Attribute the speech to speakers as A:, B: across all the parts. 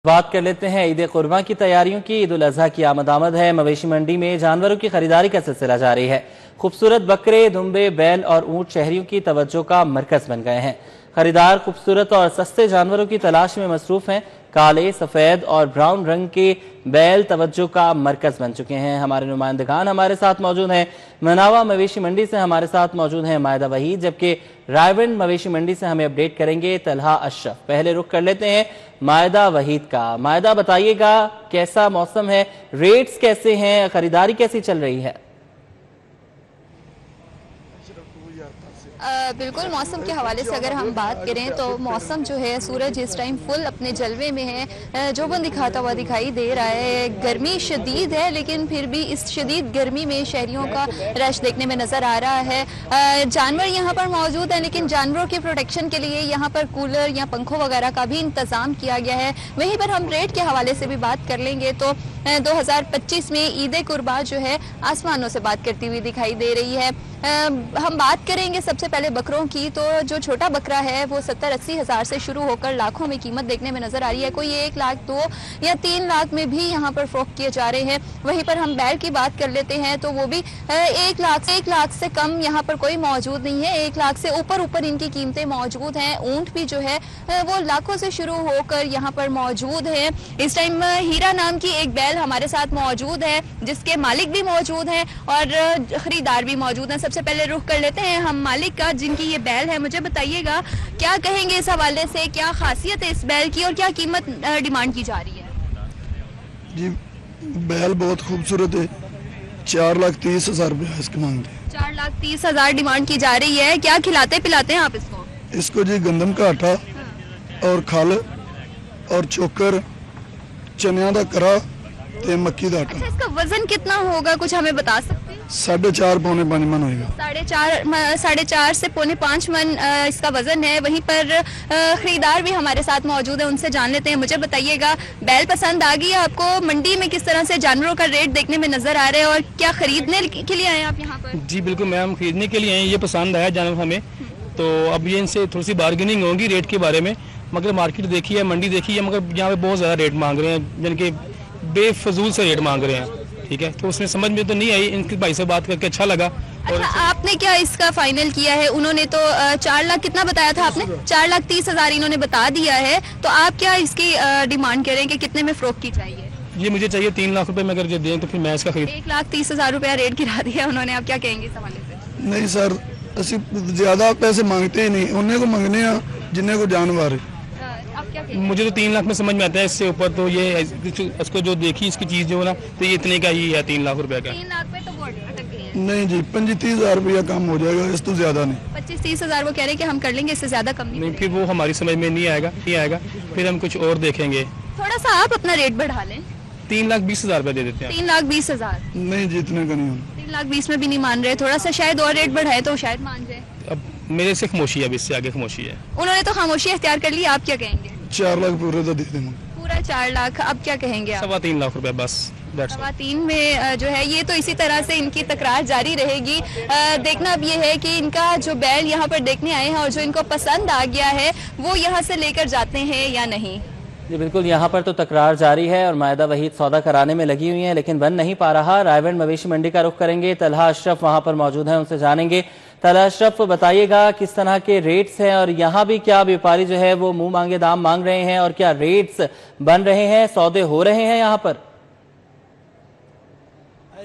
A: बात कर लेते हैं ईद कुर्बान की तैयारियों की। ईद उल अजहा की आमद है। मवेशी मंडी में जानवरों की खरीदारी का सिलसिला जारी है। खूबसूरत बकरे, दुम्बे, बैल और ऊंट शहरियों की तवज्जो का मरकज बन गए हैं। खरीदार खूबसूरत और सस्ते जानवरों की तलाश में मसरूफ हैं। काले, सफेद और ब्राउन रंग के बैल तवज्जो का मरकज बन चुके हैं। हमारे नुमाइंदगान हमारे साथ मौजूद हैं। मनावा मवेशी मंडी से हमारे साथ मौजूद हैं मायदा वहीद, जबकि रायविंड मवेशी मंडी से हमें अपडेट करेंगे तलहा अशरफ। पहले रुख कर लेते हैं मायदा वहीद का। मायदा, बताइएगा कैसा मौसम है, रेट्स कैसे हैं, खरीदारी कैसी चल रही है?
B: बिल्कुल, मौसम के हवाले से अगर हम बात करें तो मौसम जो है, सूरज इस टाइम फुल अपने जलवे में है, जोबन दिखाता हुआ दिखाई दे रहा है। गर्मी शदीद है, लेकिन फिर भी इस शदीद गर्मी में शहरियों का रश देखने में नज़र आ रहा है। जानवर यहाँ पर मौजूद हैं, लेकिन जानवरों के प्रोटेक्शन के लिए यहाँ पर कूलर या पंखों वगैरह का भी इंतज़ाम किया गया है। वहीं पर हम रेट के हवाले से भी बात कर लेंगे तो 2025 में ईद कुर्बान जो है आसमानों से बात करती हुई दिखाई दे रही है। हम बात करेंगे सबसे पहले बकरों की, तो जो छोटा बकरा है वो 70-80 हज़ार से शुरू होकर लाखों में कीमत देखने में नजर आ रही है। कोई 1 लाख, 2 या 3 लाख में भी यहाँ पर फरोख्त किए जा रहे हैं। वहीं पर हम बैल की बात कर लेते हैं तो वो भी 1 लाख से कम यहाँ पर कोई मौजूद नहीं है। 1 लाख से ऊपर इनकी कीमतें मौजूद हैं। ऊंट भी जो है वो लाखों से शुरू होकर यहाँ पर मौजूद है। इस टाइम हीरा नाम की एक बैल हमारे साथ मौजूद है, जिसके मालिक भी मौजूद हैं और खरीदार भी मौजूद हैं। सबसे पहले रुख कर लेते हैं हम मालिक का, जिनकी ये बैल है। मुझे बताइएगा क्या कहेंगे इस हवाले से, क्या खासियत है इस बैल की और क्या कीमत डिमांड की जा रही है?
C: जी, बैल बहुत खूबसूरत है। 4,30,000 रुपया इसकी मांगते हैं।
B: 4,30,000 डिमांड की जा रही है। क्या खिलाते पिलाते हैं आप इसको?
C: इसको जी गंदम का आटा और खल और चोकर, चनिया का करा ते मक्की का आटा।
B: अच्छा, इसका वजन कितना होगा, कुछ हमें बता सकते हैं?
C: 4.5 पौने 5 मन होगा।
B: 4.5 से पौने 5 मन इसका वजन है। वहीं पर खरीदार भी हमारे साथ मौजूद है, उनसे जान लेते हैं। मुझे बताइएगा, बैल पसंद आ गई आपको? मंडी में किस तरह से जानवरों का रेट देखने में नजर आ रहा है और क्या खरीदने के लिए आए आप यहाँ पर?
D: जी बिल्कुल मैम, खरीदने के लिए आए। ये पसंद आया जानवर हमें, तो अब ये इनसे थोड़ी सी बार्गेनिंग होगी रेट के बारे में। मगर मार्केट देखी है, मंडी देखी है, मगर यहाँ पे बहुत ज़्यादा रेट मांग रहे हैं, यानी कि बेफजूल से रेट मांग रहे हैं। ठीक है, तो उसमें समझ में तो नहीं आई। इनके भाई से बात करके अच्छा लगा।
B: अच्छा, आपने क्या इसका फाइनल किया है? उन्होंने तो 4 लाख कितना बताया था आपने? 4,30,000 इन्होंने बता दिया है, तो आप क्या इसकी डिमांड करें कि कितने में फरोख्त की चाहिए?
D: ये मुझे चाहिए 3 लाख रुपए में, अगर दें तो फिर मैं इसका खरीद।
B: 1,30,000 रुपया रेट गिरा दिया उन्होंने, आप क्या कहेंगे इस हवाले से?
C: नहीं सर, असि ज्यादा पैसे मांगते ही नहीं, उन्हें को मंगने हैं जिन्हें को जानवर है।
D: मुझे तो 3 लाख में समझ में आता है। इससे ऊपर तो ये इसको जो देखी इसकी चीज जो है ना, तो ये इतने का ही है, 3 लाख रुपए का।
B: 3 लाख पे तो अटक गए हैं।
C: नहीं जी, 25-30,000 रुपया कम हो जाएगा, इस तो ज्यादा नहीं।
B: 25-30,000 वो कह रहे हैं कि हम कर लेंगे, इससे ज्यादा कम नहीं।
D: फिर वो हमारी समझ में नहीं आएगा, फिर हम कुछ और देखेंगे।
B: थोड़ा सा आप अपना रेट बढ़ा लें।
D: 3,20,000 रुपए दे देते हैं।
B: 3,20,000?
C: नहीं जी, इतने का नहीं होना।
B: 3,20,000 में भी नहीं मान रहे, थोड़ा सा शायद और रेट बढ़ाए तो शायद मान जाए।
D: अब मेरे से खामोशी है, अब इससे आगे खामोशी है।
B: उन्होंने तो खामोशी अख्तियार कर ली, आप क्या कहेंगे?
C: 4 लाख पूरे तो दे देंगे।
B: पूरा 4 लाख, अब क्या कहेंगे आप?
D: 3.25 लाख रुपए बस।
B: 3.25 में जो है, ये तो इसी तरह से इनकी तकरार जारी रहेगी। देखना अब ये है कि इनका जो बैल यहाँ पर देखने आए हैं और जो इनको पसंद आ गया है वो यहाँ से लेकर जाते हैं या नहीं।
A: जी बिल्कुल, यहाँ पर तो तकरार जारी है और मायदा वहीद सौदा कराने में लगी हुई हैं, लेकिन बन नहीं पा रहा। रायविंड मवेशी मंडी का रुख करेंगे। तलहा अशरफ वहाँ पर मौजूद हैं, उनसे जानेंगे। तलहा अशरफ, बताइएगा किस तरह के रेट्स हैं और यहाँ भी क्या व्यापारी जो है वो मुंह मांगे दाम मांग रहे हैं और क्या रेट्स बन रहे हैं, सौदे हो रहे हैं यहाँ पर?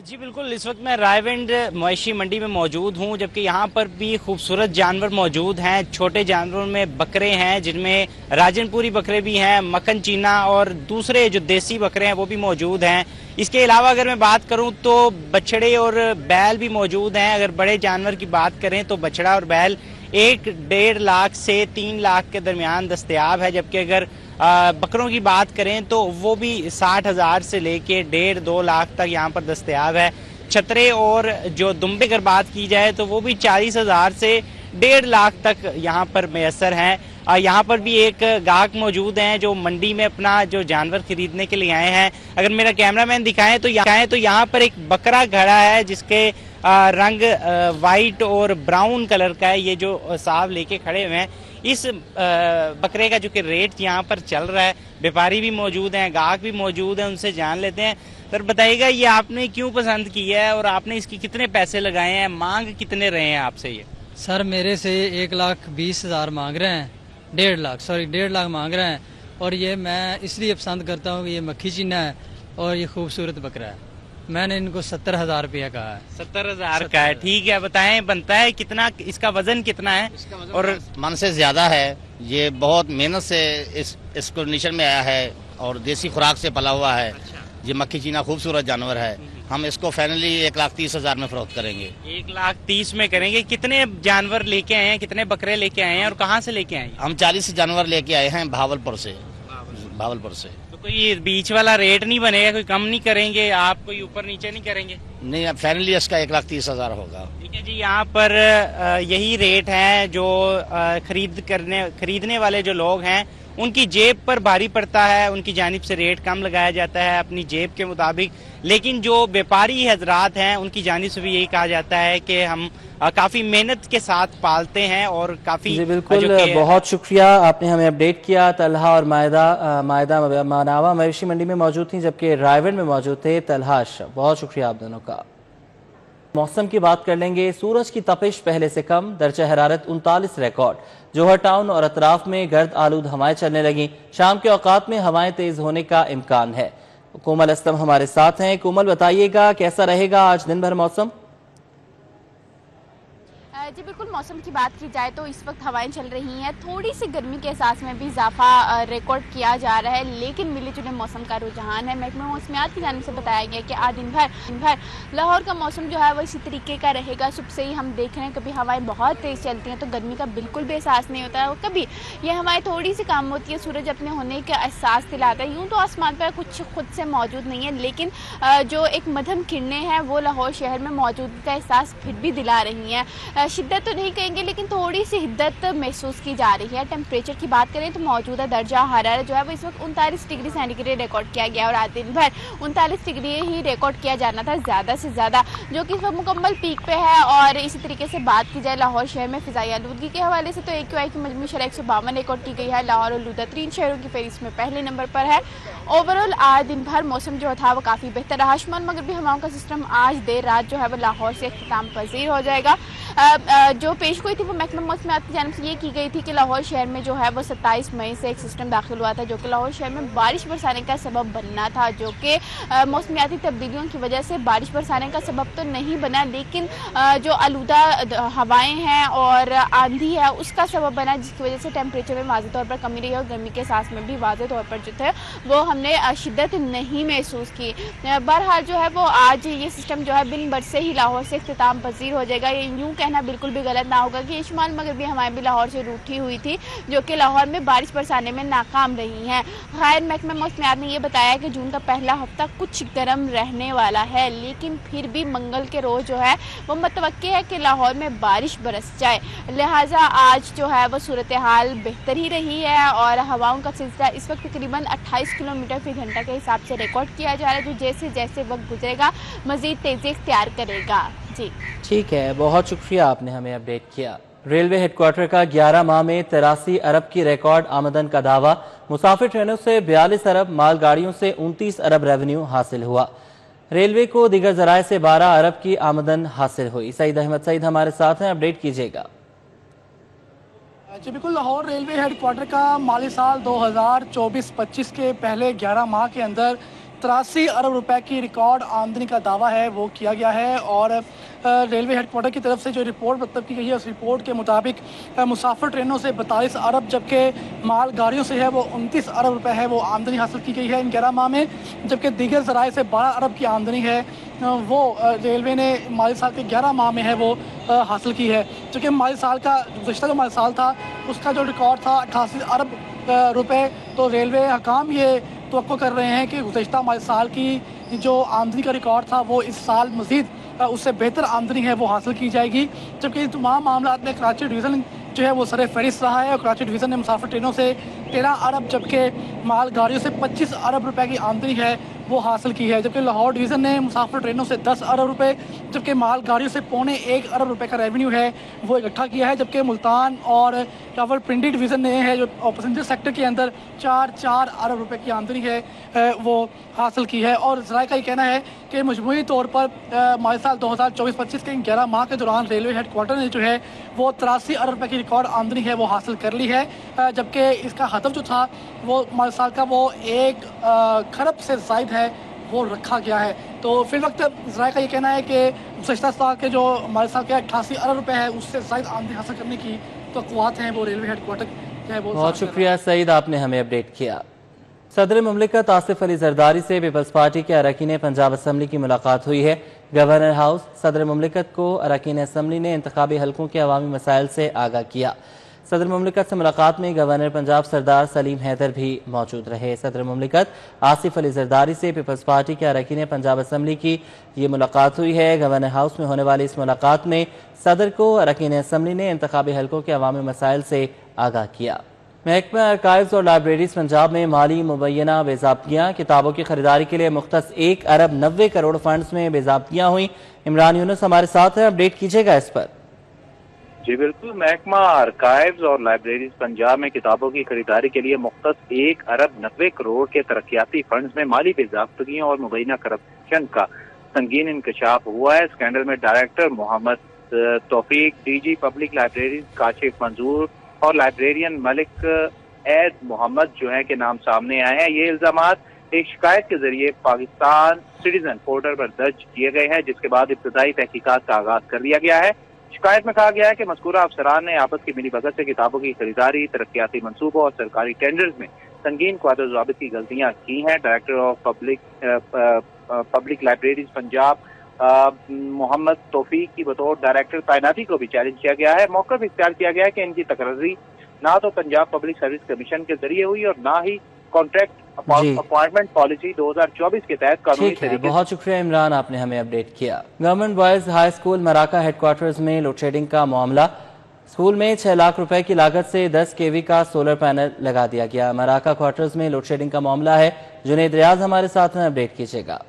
E: जी बिल्कुल, इस वक्त मैं रायविंड मवेशी मंडी में मौजूद हूं, जबकि यहाँ पर भी खूबसूरत जानवर मौजूद हैं। छोटे जानवरों में बकरे हैं, जिनमें राजनपुरी बकरे भी हैं, मक्खन चीना और दूसरे जो देसी बकरे हैं वो भी मौजूद हैं। इसके अलावा अगर मैं बात करूं तो बछड़े और बैल भी मौजूद हैं। अगर बड़े जानवर की बात करें तो बछड़ा और बैल 1-1.5 लाख से 3 लाख के दरमियान दस्तयाब है, जबकि अगर बकरों की बात करें तो वो भी 60,000 से लेके 1.5-2 लाख तक यहाँ पर दस्तयाब है। छतरे और जो दुम्बे अगर बात की जाए तो वो भी 40,000 से 1.5 लाख तक यहाँ पर मैसर हैं। यहाँ पर भी एक गाहक मौजूद हैं जो मंडी में अपना जो जानवर खरीदने के लिए आए हैं। अगर मेरा कैमरामैन दिखाएं तो यहाँ पर एक बकरा खड़ा है जिसके रंग वाइट और ब्राउन कलर का है। ये जो साहब लेके खड़े हुए हैं इस बकरे का जो कि रेट यहाँ पर चल रहा है, व्यापारी भी मौजूद हैं, गाहक भी मौजूद हैं, उनसे जान लेते हैं। सर बताइएगा, ये आपने क्यों पसंद किया है और आपने इसकी कितने पैसे लगाए हैं, मांग कितने रहे हैं आपसे? ये
F: सर मेरे से 1,20,000 मांग रहे हैं, 1.5 लाख मांग रहे हैं। और ये मैं इसलिए पसंद करता हूँ कि ये मक्खी चीना है और ये खूबसूरत बकरा है। मैंने इनको 70,000 रुपया कहा है।
E: 70,000 का है, ठीक है। बताएं बनता है कितना, इसका वजन कितना है?
G: और मन से ज्यादा है। ये बहुत मेहनत से इस कंडीशन में आया है और देसी खुराक से पला हुआ है। ये मक्खी चीना खूबसूरत जानवर है। हम इसको फाइनली 1,30,000 में फरोख्त करेंगे।
E: 1,30,000 में करेंगे। कितने जानवर लेके आए हैं, कितने बकरे लेके आए हैं और कहाँ से लेके आए हैं?
G: हम 40 जानवर लेके आए हैं भावलपुर से।
E: तो कोई बीच वाला रेट नहीं बनेगा, कोई कम नहीं करेंगे आप, कोई ऊपर नीचे नहीं करेंगे?
G: नहीं, अब फाइनली इसका 1,30,000 होगा।
E: ठीक है जी, यहाँ पर यही रेट है जो खरीदने वाले जो लोग हैं उनकी जेब पर भारी पड़ता है, उनकी जानिब से रेट कम लगाया जाता है अपनी जेब के मुताबिक। लेकिन जो व्यापारी हजरात हैं उनकी जानिब से भी यही कहा जाता है कि हम काफी मेहनत के साथ पालते हैं और काफी
A: जी बिल्कुल, बहुत शुक्रिया, आपने हमें अपडेट किया। तलहा और मायदा मनावा मवेशी मंडी में मौजूद थी, जबकि रायगढ़ में मौजूद थे तलहा अशरफ। बहुत शुक्रिया आप दोनों का। मौसम की बात कर लेंगे। सूरज की तपिश पहले से कम, दर्जा हरारत 39 रिकॉर्ड। जोहर टाउन और अतराफ में गर्द आलूद हवाएं चलने लगी। शाम के औकात में हवाएं तेज होने का इम्कान है। कोमल अस्तम हमारे साथ हैं। कोमल बताइएगा, कैसा रहेगा आज दिन भर मौसम?
H: जी बिल्कुल, मौसम की बात की जाए तो इस वक्त हवाएं चल रही हैं, थोड़ी सी गर्मी के एहसास में भी इजाफा रिकॉर्ड किया जा रहा है, लेकिन मिले जुले मौसम का रुझान है। महकमा मौसमियात की जानिब से बताया गया कि आज दिन भर लाहौर का मौसम जो है वो इसी तरीके का रहेगा। सुबह से ही हम देख रहे हैं कभी हवाएं बहुत तेज़ चलती हैं तो गर्मी का बिल्कुल भी एहसास नहीं होता है, और कभी ये हवाएं थोड़ी सी कम होती है, सूरज अपने होने का एहसास दिलाता है। यूँ तो आसमान पर कुछ खुद से मौजूद नहीं है, लेकिन जो एक मध्यम किरणें हैं वो लाहौर शहर में मौजूद का एहसास फिर भी दिला रही हैं। शिद्दत तो नहीं कहेंगे, लेकिन थोड़ी सी हिद्दत महसूस की जा रही है। टेम्परेचर की बात करें तो मौजूदा दर्जा हरारत जो है वो इस वक्त 39 डिग्री सेंटीग्रेड रिकॉर्ड किया गया और आज दिन भर 39 डिग्री ही रिकॉर्ड किया जाना था ज़्यादा से ज़्यादा, जो कि इस वक्त मुकम्मल पीक पे है। और इसी तरीके से बात की जाए लाहौर शहर में फ़िज़ाई आलूदगी के हवाले से तो AQI की मजमू शरह 152 रिकॉर्ड की गई है। लाहौर आलूदा 3 शहरों की फहरिस्त में पहले नंबर पर है। ओवरऑल आज दिन भर मौसम जो था वो काफ़ी बेहतर रहा। शुमाल मगरबी हवाओं का सिस्टम आज देर रात जो है वो लाहौर से इख्तिताम पजीर हो जाएगा। जो पेशगोई थी वो महकमा मौसमियात की जानिब से ये की गई थी कि लाहौर शहर में जो है वो 27 मई से एक सिस्टम दाखिल हुआ था जो कि लाहौर शहर में बारिश बरसाने का सबब बनना था, जो कि मौसमियाती तब्दीलियों की वजह से बारिश बरसाने का सबब तो नहीं बना, लेकिन जो आलूदा हवाएं हैं और आंधी है उसका सबब बना, जिसकी वजह से टेम्परेचर में वाज़ेह तौर पर कमी रही और गर्मी के एहसास में भी वाज़ेह तौर पर जो थे वो हमने शिद्दत नहीं महसूस की। बहरहाल जो है वो आज ये सिस्टम जो है बिन बरसे ही लाहौर से इख्तिताम पजीर हो जाएगा। ये यूँ कहना बिल्कुल भी गलत ना होगा कि शुमाल मगरबी हवाएं भी लाहौर से रूठी हुई थी जो कि लाहौर में बारिश बरसाने में नाकाम रही हैं। खैर, महकमा मौसमियात ने यह बताया कि जून का पहला हफ्ता कुछ गर्म रहने वाला है, लेकिन फिर भी मंगल के रोज जो है वो मुतवक्के है कि लाहौर में बारिश बरस जाए। लिहाजा आज जो है वो सूरत हाल बेहतर ही रही है और हवाओं का सिलसिला इस वक्त तकरीबन 28 किलोमीटर फी घंटा के हिसाब से रिकॉर्ड किया जा रहा है, जो जैसे जैसे वक्त गुजरेगा मजीद तेजी इख्तियार करेगा। जी
A: ठीक है, बहुत शुक्रिया, आपने हमें अपडेट किया। रेलवे हेडक्वार्टर का 11 माह में 83 अरब की रिकॉर्ड आमदन का दावा। मुसाफिर ट्रेनों से 42 अरब, मालगाड़ियों से 29 अरब रेवेन्यू हासिल हुआ। रेलवे को दीगर जराए से 12 अरब की आमदन हासिल हुई। सईद अहमद सईद हमारे साथ हैं, अपडेट कीजिएगा।
I: जी बिल्कुल, लाहौर रेलवे हेडक्वार्टर का माली साल 2024-25 के पहले 11 माह के अंदर 83 अरब रुपए की रिकॉर्ड आमदनी का दावा है वो किया गया है। और रेलवे हेडक्वार्टर की तरफ से जो रिपोर्ट मतलब की गई है उस रिपोर्ट के मुताबिक मुसाफिर ट्रेनों से 42 अरब जबकि माल गाड़ियों से है वो 29 अरब रुपए है वो आमदनी हासिल की गई है इन 11 माह में, जबकि दीगर ज़राए से 12 अरब की आमदनी है वो रेलवे ने माली साल के 11 माह में है वो हासिल की है। चूँकि माली साल का गुज़श्ता जो माली साल था उसका जो रिकॉर्ड था 88 अरब रुपए, तो रेलवे हकाम ये तवक्को कर रहे हैं कि गुज़श्ता माली साल की जो आमदनी का रिकॉर्ड था वो इस साल मज़ीद उससे बेहतर आमदनी है वो हासिल की जाएगी। जबकि तमाम मामला में कराची डिवीज़न जो है वो सर फहरिस्त रहा है और कराची डिवीज़न ने मुसाफिर ट्रेनों से 13 अरब, जबकि मालगाड़ियों से 25 अरब रुपए की आमदनी है वो हासिल की है। जबकि लाहौर डिवीज़न ने मुसाफिर ट्रेनों से 10 अरब रुपए, जबकि मालगाड़ियों से 1.25 अरब रुपए का रेवेन्यू है वो इकट्ठा किया है। जबकि मुल्तान और रावलपिंडी डिवीज़न ने है जो पैसेंजर सेक्टर के अंदर 4 अरब रुपए की आमदनी है वो हासिल की है। और ज़राए का ये कहना है कि मजमूई तौर पर माली साल 2024-25 के 11 माह के दौरान रेलवे हेडक्वार्टर ने जो है वो 83 अरब रुपए की रिकॉर्ड आमदनी है वो हासिल कर ली है। जबकि इसका हदफ जो था वो माली साल का वो 1 खरब से ज़ायद है वो रखा गया है। तो फिर वक्त ज़राए का ये कहना है कि गुज़श्ता साल के जो माली साल के 88 अरब रुपए है उससे ज़ायद आमदनी हासिल करने की तो क़ुव्वात हैं वो रेलवे हेडक्वार्टर है वो।
A: बहुत शुक्रिया सईद, आपने हमें अपडेट किया। सदर मुमलिकत आसिफ अली जरदारी से पीपल्स पार्टी के अरकान पंजाब असम्बली की मुलाकात हुई है। गवर्नर हाउस सदर मुमलिकत को अरकान असम्बली ने इंतखाबी हलकों के अवामी मसाइल से आगाह किया। सदर मुमलिकत से मुलाकात में गवर्नर पंजाब सरदार सलीम हैदर भी मौजूद रहे। सदर मुमलिकत आसिफ अली जरदारी से पीपल्स पार्टी के अरकान पंजाब असम्बली की ये मुलाकात हुई है। गवर्नर हाउस में होने वाली इस मुलाकात में सदर को अरकान असम्बली ने इंतखाबी हलकों के अवामी मसाइल से आगाह किया। महकमा आर्काइव्स और लाइब्रेरीज पंजाब में माली मुबैना बेज़ाब्तियाँ, किताबों की खरीदारी के लिए मुख्तस 1 अरब 90 करोड़ फंड्स में बेज़ाब्तियाँ हुई। इमरान यूनुस हमारे साथ है, अपडेट कीजिएगा इस पर।
J: जी बिल्कुल, महकमा आर्काइव्स और लाइब्रेरीज पंजाब में किताबों की खरीदारी के लिए मुख्तस 1 अरब 90 करोड़ के तरक्याती फंड्स में माली बेज़ाब्तियों और मुबैना करप्शन का संगीन इंकशाफ हुआ है। स्कैंडल में डायरेक्टर मोहम्मद तौफीक, डीजी पब्लिक लाइब्रेरीज काशिफ मंजूर और लाइब्रेरियन मलिक ऐद मोहम्मद जो है के नाम सामने आए हैं। ये इल्जामात एक शिकायत के जरिए पाकिस्तान सिटीजन पोर्टल पर दर्ज किए गए हैं, जिसके बाद इब्तदाई तहकीकात का आगाज कर दिया गया है। शिकायत में कहा गया है कि मज़कूरा अफसरान ने आपस की मिली भगत से किताबों की खरीदारी, तरक्याती मनसूबों और सरकारी टेंडर्स में संगीन क़वायद ज़ाबित की गलतियाँ की हैं। Director of public libraries Punjab Mohammad Taufiq की बतौर डायरेक्टर तैनाती को भी चैलेंज किया गया है। मौक़िफ़ इख्तियार किया गया है कि इनकी तकर्री ना तो पंजाब पब्लिक सर्विस कमीशन के जरिए हुई और ना ही कॉन्ट्रैक्ट अपॉइंटमेंट पॉलिसी 2024 के तहत कानूनी तरीके।
A: बहुत शुक्रिया इमरान, आपने हमें अपडेट किया। Government boys high school Maraka headquarters में लोड शेडिंग का मामला। स्कूल में 6 लाख रुपए की लागत से 10 kV का सोलर पैनल लगा दिया गया। मराका क्वार्टर्स में लोड शेडिंग का मामला है। जुनैद रियाज हमारे साथ हैं, अपडेट कीजिएगा।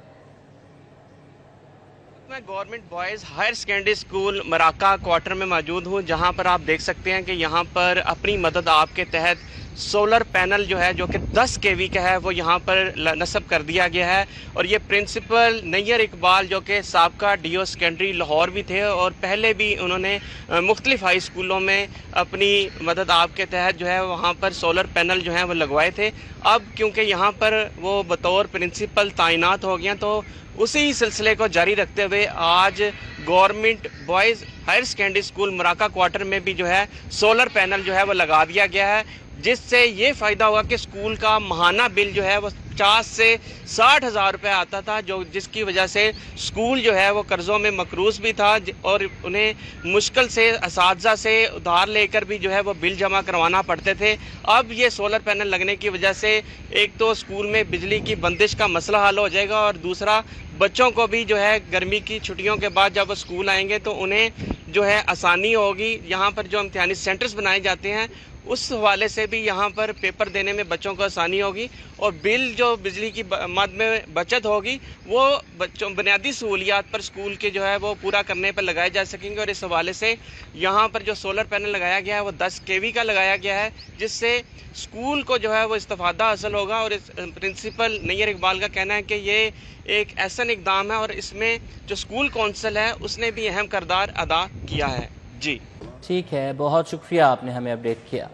K: मैं government boys higher secondary school Maraka quarter में मौजूद हूं, जहां पर आप देख सकते हैं कि यहां पर अपनी मदद आपके तहत सोलर पैनल जो है जो कि 10 kV का है वो यहाँ पर नस्ब कर दिया गया है। और ये प्रिंसिपल नैयर इकबाल जो कि साबका DO सेकेंडरी लाहौर भी थे और पहले भी उन्होंने मुख्तलिफ हाई स्कूलों में अपनी मदद आपके तहत जो है वहाँ पर सोलर पैनल जो है वो लगवाए थे। अब क्योंकि यहाँ पर वो बतौर प्रिंसिपल तैनात हो गए तो उसी सिलसिले को जारी रखते हुए आज government boys higher secondary school Maraka quarter में भी जो है सोलर पैनल जो है वो लगा दिया गया है, जिससे ये फ़ायदा होगा कि स्कूल का माहाना बिल जो है वो 50 से 60 हज़ार रुपये आता था, जो जिसकी वजह से स्कूल जो है वो कर्ज़ों में मकरूज़ भी था और उन्हें मुश्किल से असातिज़ा से उधार लेकर भी जो है वो बिल जमा करवाना पड़ते थे। अब ये सोलर पैनल लगने की वजह से एक तो स्कूल में बिजली की बंदिश का मसला हल हो जाएगा और दूसरा बच्चों को भी जो है गर्मी की छुट्टियों के बाद जब वो स्कूल आएंगे तो उन्हें जो है आसानी होगी। यहाँ पर जो इम्तिहानी सेंटर्स बनाए जाते हैं उस हवाले से भी यहाँ पर पेपर देने में बच्चों को आसानी होगी और बिल जो बिजली की मद में बचत होगी वो बच्चों बुनियादी सहूलियात पर स्कूल के जो है वो पूरा करने पर लगाए जा सकेंगे। और इस हवाले से यहाँ पर जो सोलर पैनल लगाया गया है वो 10 kV का लगाया गया है, जिससे स्कूल को जो है वो इस्तिफादा हासिल होगा। और इस प्रिंसिपल नैयर इकबाल का कहना है कि ये एक ऐसा इक़दाम है और इसमें जो स्कूल कौंसिल है उसने भी अहम किरदार अदा किया है। जी
A: ठीक है, बहुत शुक्रिया, आपने हमें अपडेट किया।